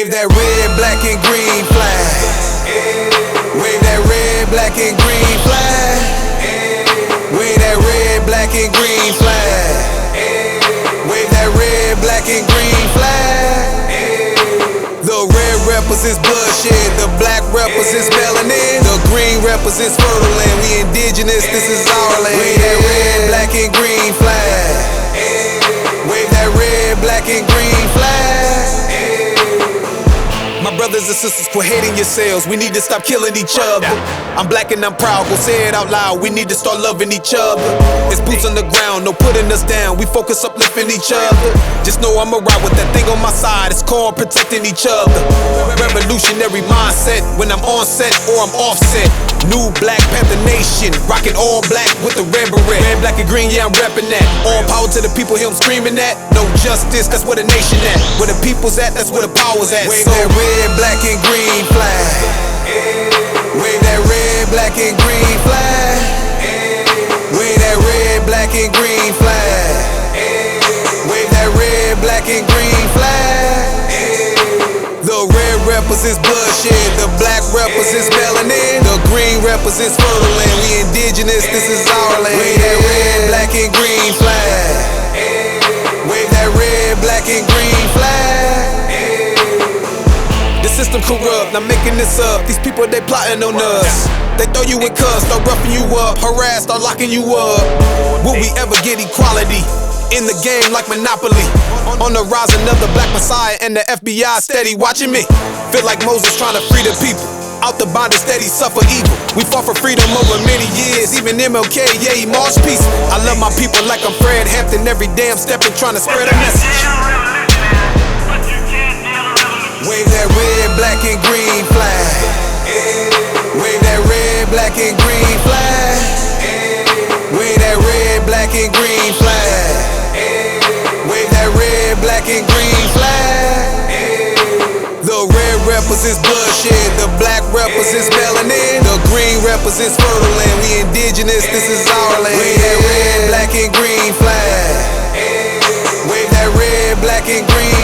Wave that red, black, and green flag. Wave that red, black, and green flag. Wave that red, black, and green flag. Wave that red, black, and green flag. The red represents bloodshed, the black represents melanin, the green represents fertile land. We indigenous, this is our land. Wave that red, black, and green flag. Wave that red, black, and green flag. My brothers and sisters, quit hating yourselves. We need to stop killing each other. I'm black and I'm proud, go say it out loud. We need to start loving each other. It's boots on the ground, no putting us down. We focus uplifting each other. Just know I'ma ride with that thing on my side. It's called protecting each other. Revolutionary mindset when I'm on set or I'm offset. New Black Panther Nation, rocking all black with the red beret. Red, black, and green, yeah, I'm reppin' that. All power to the people, hear 'em screaming that. No justice, that's where the nation at. Where the people's at, that's where the power's at. Wave that red, black, and green flag. Wave that red, black, and green flag. Wave that red, black, and green flag. Wave that red, black, and green flag. The red represents bloodshed, the black represents melanin, the green represents fertile land. We indigenous, this is our land. Wave that red, black, and green flag. Wave that red, black, and green flag. The system corrupt, not making this up. These people, they plotting on us. They throw you in cuffs, start roughing you up, harass, start locking you up. Will we ever get equality in the game like Monopoly? On the rising of the Black Messiah and the FBI steady watching me. Feel like Moses trying to free the people. Out the bondage, steady suffer evil. We fought for freedom over many years. Even MLK, yeah, he marched peace. I love my people like I'm Fred Hampton. Every damn step in trying to spread a message. Wave that red, black, and green flag. Wave that red, black, and green flag. Wave that red, black, and green flag. Wave that red, black, and green flag. The red represents bloodshed, the black represents melanin, the green represents fertile land. We indigenous, this is our land. Wave that red, black, and green flag. Wave that red, black, and green